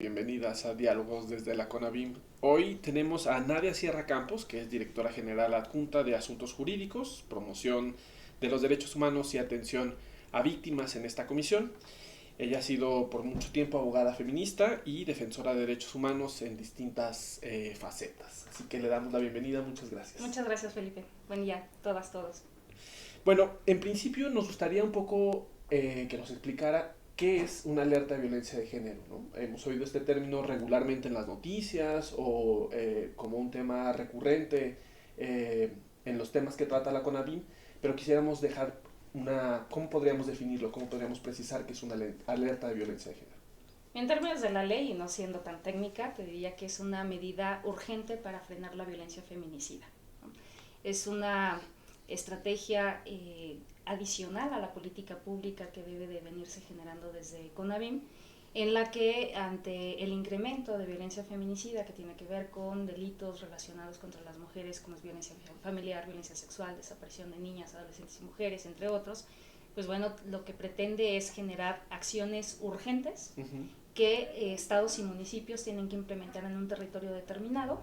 Bienvenidas a Diálogos desde la CONAVIM. Hoy tenemos a Nadia Sierra Campos, que es directora general adjunta de Asuntos Jurídicos, Promoción de los Derechos Humanos y Atención a Víctimas en esta comisión. Ella ha sido por mucho tiempo abogada feminista y defensora de derechos humanos en distintas facetas. Así que le damos la bienvenida, muchas gracias. Muchas gracias, Felipe. Buen día, todos. Bueno, en principio nos gustaría un poco que nos explicara qué es una alerta de violencia de género, ¿no? Hemos oído este término regularmente en las noticias o como un tema recurrente en los temas que trata la CONAVIM, pero quisiéramos dejar ¿cómo podríamos definirlo? ¿Cómo podríamos precisar que es una alerta de violencia de género? En términos de la ley, y no siendo tan técnica, te diría que es una medida urgente para frenar la violencia feminicida, ¿no? Es una estrategia adicional a la política pública que debe de venirse generando desde CONAVIM, en la que ante el incremento de violencia feminicida que tiene que ver con delitos relacionados contra las mujeres, como es violencia familiar, violencia sexual, desaparición de niñas, adolescentes y mujeres, entre otros, pues bueno, lo que pretende es generar acciones urgentes que estados y municipios tienen que implementar en un territorio determinado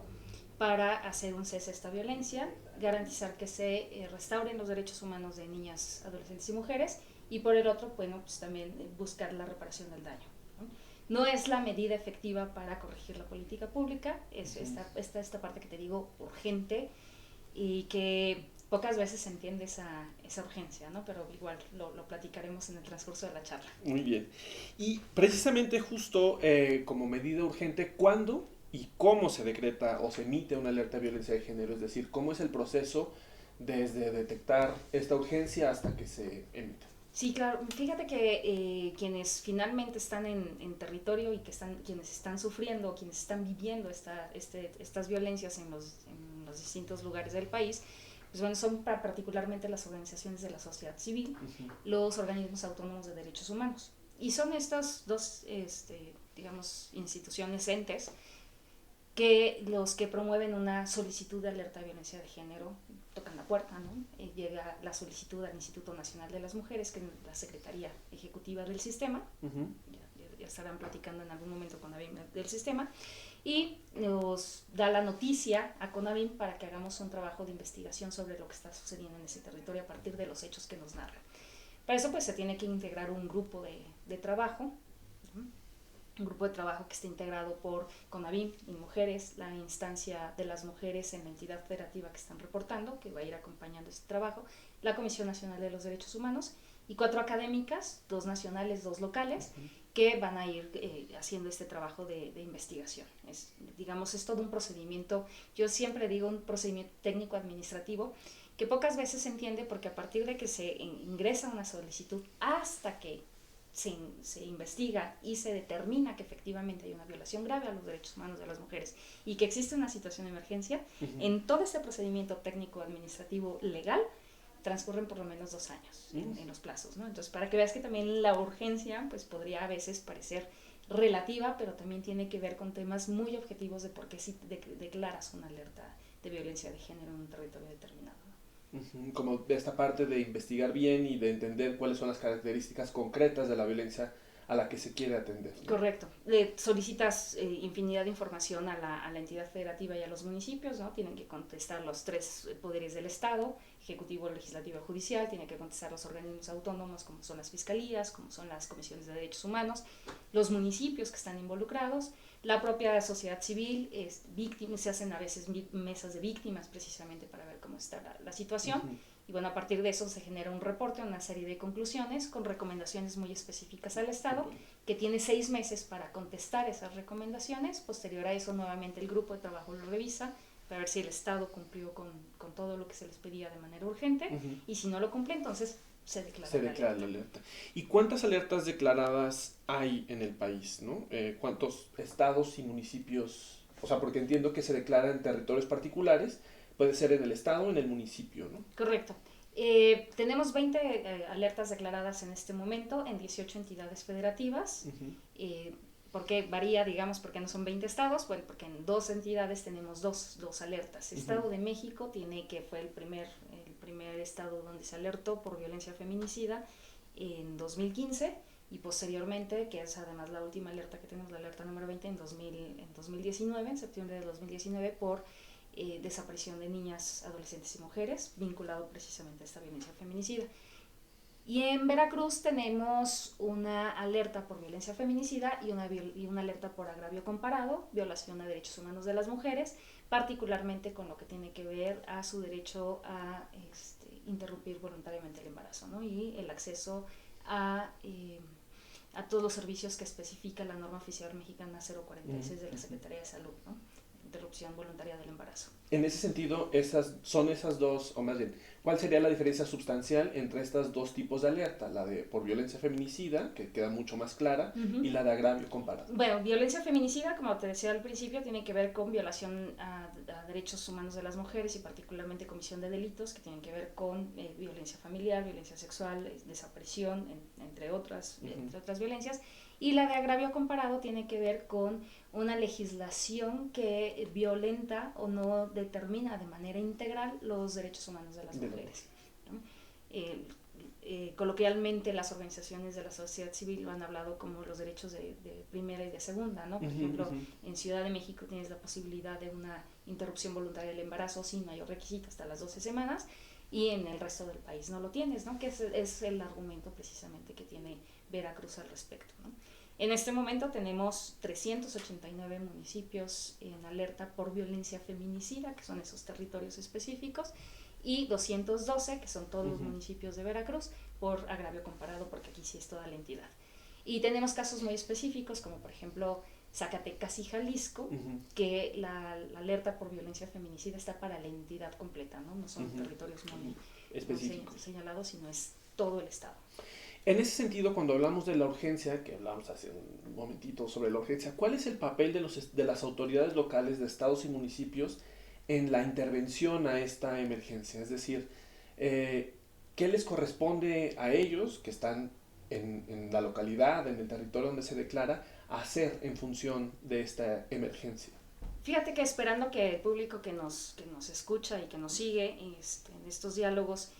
para hacer un cese a esta violencia, garantizar que se restauren los derechos humanos de niñas, adolescentes y mujeres, y por el otro, bueno, pues también buscar la reparación del daño. No es la medida efectiva para corregir la política pública, es esta parte que te digo urgente y que pocas veces se entiende esa urgencia, ¿no? Pero igual lo platicaremos en el transcurso de la charla. Muy bien. Y precisamente justo como medida urgente, ¿cuándo y cómo se decreta o se emite una alerta de violencia de género? Es decir, ¿cómo es el proceso desde detectar esta urgencia hasta que se emite? Sí, claro. Fíjate que quienes finalmente están en territorio y quienes están sufriendo, quienes están viviendo estas violencias en los distintos lugares del país, pues bueno, son particularmente las organizaciones de la sociedad civil, los organismos autónomos de derechos humanos. Y son estas dos, digamos, instituciones, entes, que los que promueven una solicitud de alerta de violencia de género tocan la puerta, ¿no? Llega la solicitud al Instituto Nacional de las Mujeres, que es la Secretaría Ejecutiva del Sistema, ya estarán platicando en algún momento con CONAVIM del sistema, y nos da la noticia a CONAVIM para que hagamos un trabajo de investigación sobre lo que está sucediendo en ese territorio a partir de los hechos que nos narran. Para eso pues se tiene que integrar un grupo de trabajo, ¿no? Un grupo de trabajo que está integrado por CONAVIM y mujeres, la instancia de las mujeres en la entidad federativa que están reportando, que va a ir acompañando este trabajo, la Comisión Nacional de los Derechos Humanos y 4 académicas, 2 nacionales, 2 locales, que van a ir haciendo este trabajo de investigación. Digamos, es todo un procedimiento, yo siempre digo un procedimiento técnico-administrativo, que pocas veces se entiende porque a partir de que se ingresa una solicitud hasta que se investiga y se determina que efectivamente hay una violación grave a los derechos humanos de las mujeres y que existe una situación de emergencia, en todo este procedimiento técnico, administrativo, legal, transcurren por lo menos 2 años en los plazos, ¿no? Entonces, para que veas que también la urgencia pues podría a veces parecer relativa, pero también tiene que ver con temas muy objetivos de por qué si declaras una alerta de violencia de género en un territorio determinado, ¿no? Como de esta parte de investigar bien y de entender cuáles son las características concretas de la violencia a la que se quiere atender, ¿no? Correcto. Le solicitas infinidad de información a la entidad federativa y a los municipios, ¿no? Tienen que contestar los 3 poderes del Estado, ejecutivo, legislativo y judicial, tienen que contestar los organismos autónomos como son las fiscalías, como son las comisiones de derechos humanos, los municipios que están involucrados, la propia sociedad civil, se hacen a veces mesas de víctimas precisamente para ver cómo está la situación. Y bueno, a partir de eso se genera un reporte, una serie de conclusiones con recomendaciones muy específicas al Estado, que tiene 6 meses para contestar esas recomendaciones. Posterior a eso, nuevamente el grupo de trabajo lo revisa para ver si el Estado cumplió con todo lo que se les pedía de manera urgente, y si no lo cumple, entonces se declara la alerta. ¿Y cuántas alertas declaradas hay en el país, ¿no? ¿Cuántos estados y municipios? O sea, porque entiendo que se declara en territorios particulares, puede ser en el estado o en el municipio, ¿no? Correcto. Tenemos 20 alertas declaradas en este momento en 18 entidades federativas. ¿Por qué varía, digamos, porque no son 20 estados? Bueno, porque en 2 entidades tenemos dos alertas. Estado de México fue el primer estado donde se alertó por violencia feminicida en 2015, y posteriormente, que es además la última alerta que tenemos, la alerta número 20 en 2019, en septiembre de 2019, por desaparición de niñas, adolescentes y mujeres, vinculado precisamente a esta violencia feminicida. Y en Veracruz tenemos una alerta por violencia feminicida y una alerta por agravio comparado, violación a derechos humanos de las mujeres, particularmente con lo que tiene que ver a su derecho a interrumpir voluntariamente el embarazo, ¿no? Y el acceso a todos los servicios que especifica la norma oficial mexicana 046 de la Secretaría de Salud, ¿no? Interrupción voluntaria del embarazo. En ese sentido, son esas dos, o más bien, ¿cuál sería la diferencia sustancial entre estas dos tipos de alerta? La de por violencia feminicida, que queda mucho más clara, y la de agravio comparado. Bueno, violencia feminicida, como te decía al principio, tiene que ver con violación a derechos humanos de las mujeres y particularmente comisión de delitos que tienen que ver con violencia familiar, violencia sexual, desaparición, entre otras violencias. Y la de agravio comparado tiene que ver con una legislación que violenta o no determina de manera integral los derechos humanos de las mujeres, ¿no? Coloquialmente las organizaciones de la sociedad civil lo han hablado como los derechos de primera y de segunda, ¿no? Por ejemplo, en Ciudad de México tienes la posibilidad de una interrupción voluntaria del embarazo sin mayor requisito hasta las 12 semanas y en el resto del país no lo tienes, ¿no? Que es el argumento precisamente que tiene Veracruz al respecto, ¿no? En este momento tenemos 389 municipios en alerta por violencia feminicida, que son esos territorios específicos, y 212, que son todos los municipios de Veracruz, por agravio comparado, porque aquí sí es toda la entidad. Y tenemos casos muy específicos, como por ejemplo Zacatecas y Jalisco, que la alerta por violencia feminicida está para la entidad completa, no son territorios muy específicos señalados, sino es todo el estado. En ese sentido, cuando hablamos de la urgencia, que hablamos hace un momentito sobre la urgencia, ¿cuál es el papel de las autoridades locales de estados y municipios en la intervención a esta emergencia? Es decir, ¿qué les corresponde a ellos, que están en la localidad, en el territorio donde se declara, hacer en función de esta emergencia? Fíjate que esperando que el público que nos escucha y que nos sigue en estos diálogos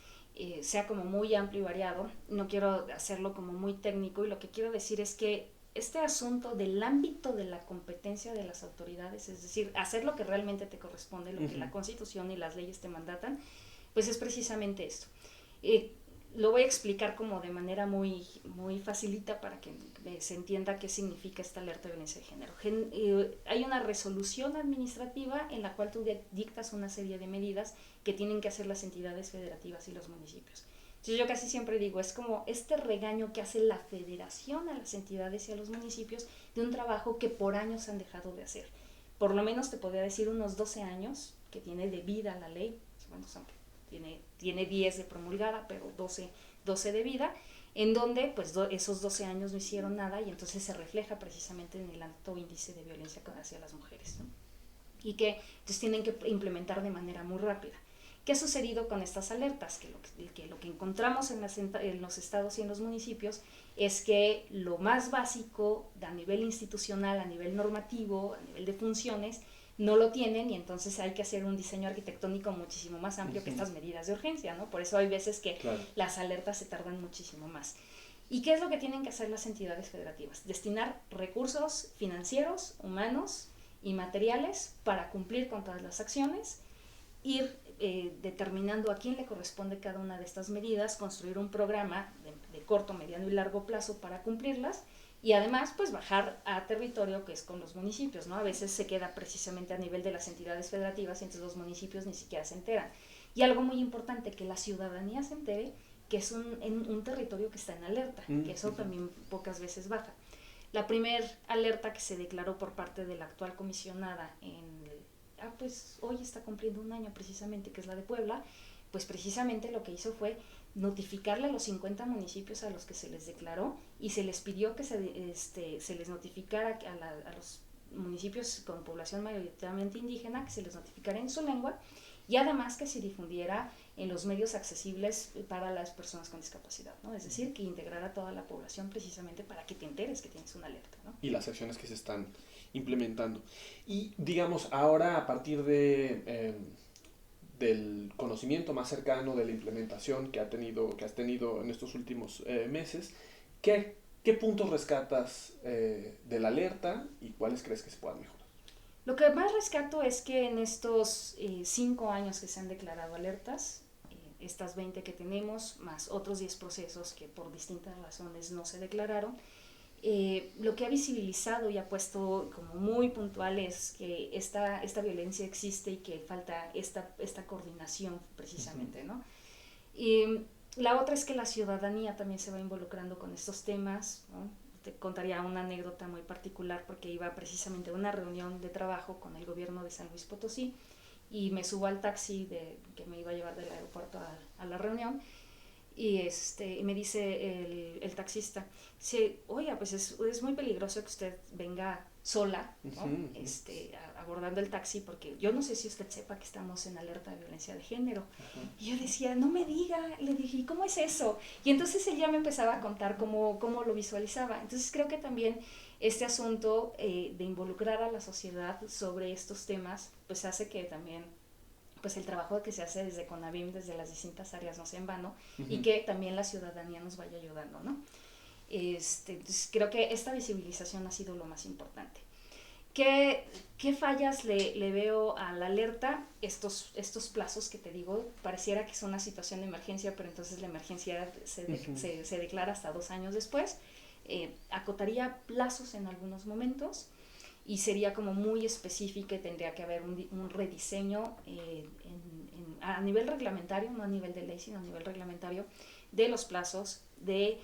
sea como muy amplio y variado, no quiero hacerlo como muy técnico, y lo que quiero decir es que este asunto del ámbito de la competencia de las autoridades, es decir, hacer lo que realmente te corresponde, lo que la Constitución y las leyes te mandatan, pues es precisamente esto. Lo voy a explicar como de manera muy, muy facilita para que se entienda qué significa esta alerta de violencia de género. Hay una resolución administrativa en la cual tú dictas una serie de medidas que tienen que hacer las entidades federativas y los municipios. Entonces yo casi siempre digo, es como este regaño que hace la federación a las entidades y a los municipios de un trabajo que por años han dejado de hacer. Por lo menos te podría decir unos 12 años que tiene de vida la ley, bueno, tiene 10 de promulgada, pero 12 de vida, en donde pues esos 12 años no hicieron nada, y entonces se refleja precisamente en el alto índice de violencia hacia las mujeres, ¿no? Y que entonces tienen que implementar de manera muy rápida. ¿Qué ha sucedido con estas alertas? Que lo que encontramos en los estados y en los municipios es que lo más básico a nivel institucional, a nivel normativo, a nivel de funciones, no lo tienen, y entonces hay que hacer un diseño arquitectónico muchísimo más amplio que estas medidas de urgencia, ¿no? Por eso hay veces que las alertas se tardan muchísimo más. ¿Y qué es lo que tienen que hacer las entidades federativas? Destinar recursos financieros, humanos y materiales para cumplir con todas las acciones, ir determinando a quién le corresponde cada una de estas medidas, construir un programa de corto, mediano y largo plazo para cumplirlas, y además pues bajar a territorio, que es con los municipios, ¿no? A veces se queda precisamente a nivel de las entidades federativas y entonces los municipios ni siquiera se enteran. Y algo muy importante, que la ciudadanía se entere que es un territorio que está en alerta, que eso también pocas veces baja. La primera alerta que se declaró por parte de la actual comisionada pues hoy está cumpliendo un año precisamente, que es la de Puebla, pues precisamente lo que hizo fue notificarle a los 50 municipios a los que se les declaró, y se les pidió que se les notificara a los municipios con población mayoritariamente indígena, que se les notificara en su lengua, y además que se difundiera en los medios accesibles para las personas con discapacidad, ¿no? Es decir, que integrara a toda la población precisamente para que te enteres que tienes una alerta, ¿no? Y las acciones que se están implementando. Y digamos, ahora a partir del conocimiento más cercano de la implementación que has tenido en estos últimos meses, ¿qué ¿Qué puntos rescatas de la alerta y cuáles crees que se puedan mejorar? Lo que más rescato es que en estos 5 años que se han declarado alertas, estas 20 que tenemos, más otros 10 procesos que por distintas razones no se declararon, lo que ha visibilizado y ha puesto como muy puntual es que esta violencia existe y que falta esta coordinación precisamente, ¿no? Y la otra es que la ciudadanía también se va involucrando con estos temas, ¿no? Te contaría una anécdota muy particular porque iba precisamente a una reunión de trabajo con el gobierno de San Luis Potosí y me subo al taxi que me iba a llevar del aeropuerto a la reunión y me dice el taxista, dice, oiga, pues es muy peligroso que usted venga sola, ¿no? Abordando el taxi, porque yo no sé si usted sepa que estamos en alerta de violencia de género. Y yo decía, no me diga, le dije, ¿y cómo es eso? Y entonces él ya me empezaba a contar cómo lo visualizaba. Entonces creo que también este asunto de involucrar a la sociedad sobre estos temas, pues hace que también pues el trabajo que se hace desde CONAVIM, desde las distintas áreas, no sea en vano, y que también la ciudadanía nos vaya ayudando, ¿no? Entonces creo que esta visibilización ha sido lo más importante. ¿Qué fallas le veo a la alerta? Estos plazos que te digo, pareciera que es una situación de emergencia, pero entonces la emergencia se declara hasta 2 años después. Acotaría plazos en algunos momentos y sería como muy específica y tendría que haber un rediseño a nivel reglamentario, no a nivel de ley, sino a nivel reglamentario, de los plazos, de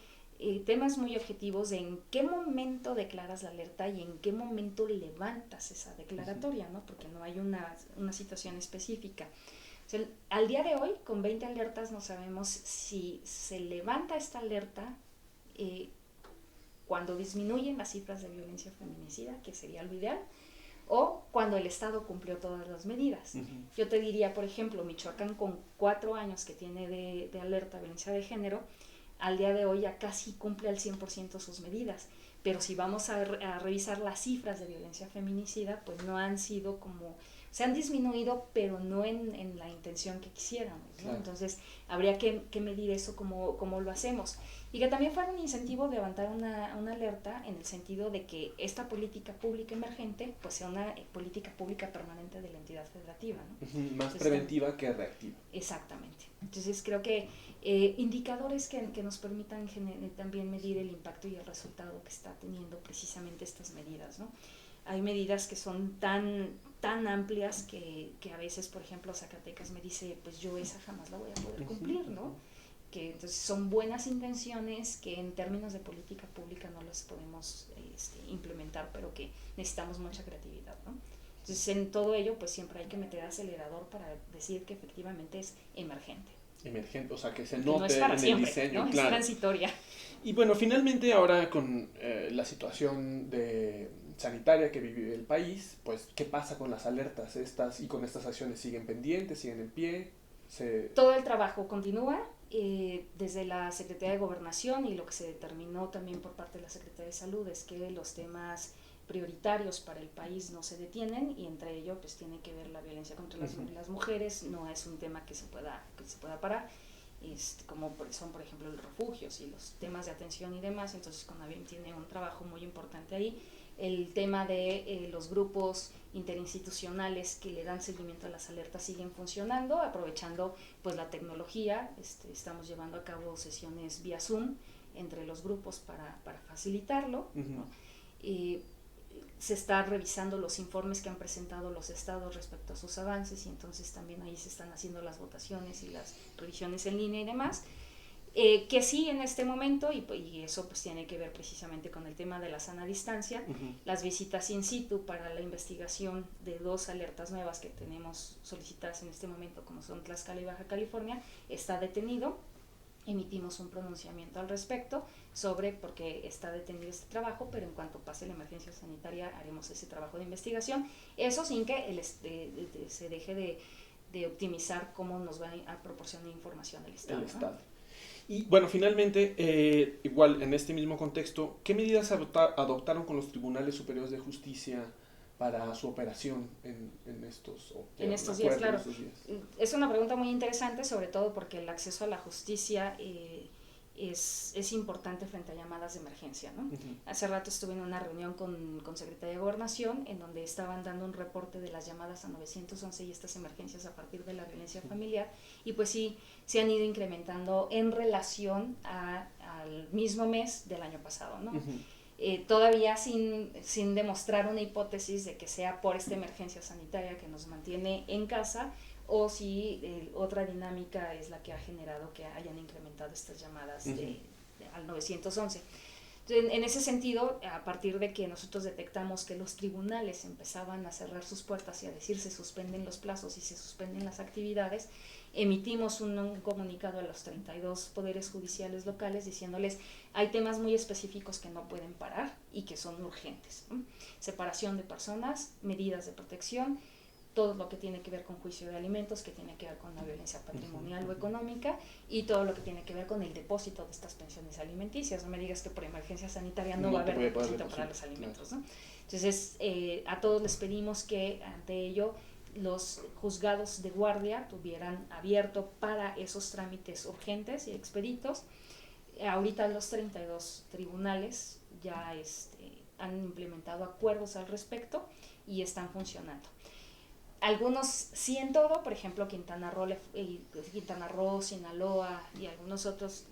temas muy objetivos de en qué momento declaras la alerta y en qué momento levantas esa declaratoria, ¿no? Porque no hay una situación específica. O sea, al día de hoy, con 20 alertas, no sabemos si se levanta esta alerta cuando disminuyen las cifras de violencia feminicida, que sería lo ideal, o cuando el Estado cumplió todas las medidas. Yo te diría, por ejemplo, Michoacán con 4 años que tiene de alerta de violencia de género, al día de hoy ya casi cumple al 100% sus medidas. Pero si vamos a revisar las cifras de violencia feminicida, pues no han sido como, se han disminuido, pero no en la intención que quisiéramos, ¿no? Claro. Entonces, habría que medir eso como lo hacemos. Y que también fuera un incentivo de levantar una alerta en el sentido de que esta política pública emergente pues sea una política pública permanente de la entidad federativa, ¿no? Más entonces, preventiva que reactiva. Exactamente. Entonces, creo que indicadores que nos permitan también medir el impacto y el resultado que está teniendo precisamente estas medidas, ¿no? Hay medidas que son tan amplias que a veces, por ejemplo, Zacatecas me dice, pues yo esa jamás la voy a poder cumplir, ¿no? Que entonces son buenas intenciones que en términos de política pública no las podemos implementar, pero que necesitamos mucha creatividad, ¿no? Entonces en todo ello pues siempre hay que meter acelerador para decir que efectivamente es emergente. Emergente, o sea que se note no es para en siempre, el diseño, ¿no? claro. Es transitoria. Y bueno, finalmente ahora con la situación sanitaria que vive el país, pues ¿qué pasa con las alertas estas y con estas acciones? ¿Siguen pendientes, siguen en pie? Todo el trabajo continúa desde la Secretaría de Gobernación, y lo que se determinó también por parte de la Secretaría de Salud es que los temas prioritarios para el país no se detienen, y entre ello pues tiene que ver la violencia contra las mujeres. No es un tema que se pueda parar, como son por ejemplo los refugios y los temas de atención y demás. Entonces CONAVIM tiene un trabajo muy importante ahí. El tema de los grupos interinstitucionales que le dan seguimiento a las alertas siguen funcionando, aprovechando pues la tecnología. Estamos llevando a cabo sesiones vía Zoom entre los grupos para facilitarlo, ¿no? Se está revisando los informes que han presentado los estados respecto a sus avances, y entonces también ahí se están haciendo las votaciones y las revisiones en línea y demás. Que sí, en este momento, y eso pues tiene que ver precisamente con el tema de la sana distancia, las visitas in situ para la investigación de 2 alertas nuevas que tenemos solicitadas en este momento, como son Tlaxcala y Baja California, está detenido. Emitimos un pronunciamiento al respecto sobre por qué está detenido este trabajo, pero en cuanto pase la emergencia sanitaria haremos ese trabajo de investigación, eso sin que se deje de optimizar cómo nos va a proporcionar información del Estado, ¿no? Y bueno, finalmente, igual en este mismo contexto, ¿qué medidas adoptaron con los tribunales superiores de justicia para su operación en estos días? Claro, es una pregunta muy interesante, sobre todo porque el acceso a la justicia es importante frente a llamadas de emergencia, ¿no? Uh-huh. Hace rato estuve en una reunión con Secretaría de Gobernación en donde estaban dando un reporte de las llamadas a 911 y estas emergencias a partir de la violencia familiar, y pues sí, se han ido incrementando en relación al mismo mes del año pasado, ¿no? Uh-huh. Todavía sin demostrar una hipótesis de que sea por esta emergencia sanitaria que nos mantiene en casa, o si otra dinámica es la que ha generado que hayan incrementado estas llamadas al 911. Entonces, en ese sentido, a partir de que nosotros detectamos que los tribunales empezaban a cerrar sus puertas y a decir se suspenden los plazos y se suspenden las actividades, emitimos un comunicado a los 32 poderes judiciales locales diciéndoles hay temas muy específicos que no pueden parar y que son urgentes, ¿no? Separación de personas, medidas de protección, todo lo que tiene que ver con juicio de alimentos, que tiene que ver con la violencia patrimonial o económica, y todo lo que tiene que ver con el depósito de estas pensiones alimenticias. No me digas que por emergencia sanitaria no va a haber depósito para los alimentos, claro, ¿no? Entonces, a todos les pedimos que ante ello los juzgados de guardia tuvieran abierto para esos trámites urgentes y expeditos. Ahorita los 32 tribunales ya han implementado acuerdos al respecto y están funcionando. Algunos sí en todo, por ejemplo Quintana Roo, Sinaloa y algunos otros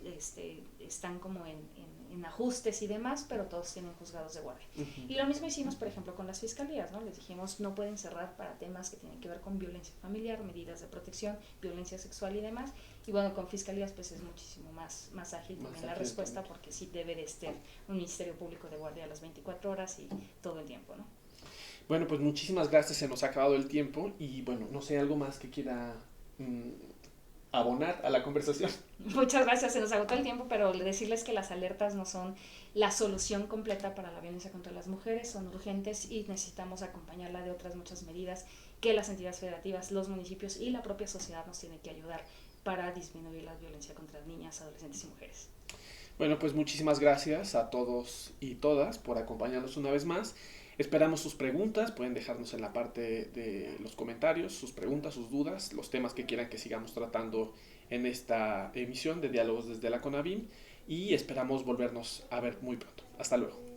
están como en ajustes y demás, pero todos tienen juzgados de guardia. Uh-huh. Y lo mismo hicimos, por ejemplo, con las fiscalías, ¿no? Les dijimos no pueden cerrar para temas que tienen que ver con violencia familiar, medidas de protección, violencia sexual y demás. Y bueno, con fiscalías pues es muchísimo más ágil también la respuesta, porque sí debe de estar un Ministerio Público de guardia a las 24 horas y todo el tiempo, ¿no? Bueno, pues muchísimas gracias, se nos ha acabado el tiempo y bueno, no sé, algo más que quiera abonar a la conversación. Muchas gracias, se nos agotó el tiempo, pero decirles que las alertas no son la solución completa para la violencia contra las mujeres, son urgentes y necesitamos acompañarla de otras muchas medidas que las entidades federativas, los municipios y la propia sociedad nos tienen que ayudar para disminuir la violencia contra niñas, adolescentes y mujeres. Bueno, pues muchísimas gracias a todos y todas por acompañarnos una vez más. Esperamos sus preguntas, pueden dejarnos en la parte de los comentarios sus preguntas, sus dudas, los temas que quieran que sigamos tratando en esta emisión de Diálogos desde la CONAVIM y esperamos volvernos a ver muy pronto. Hasta luego.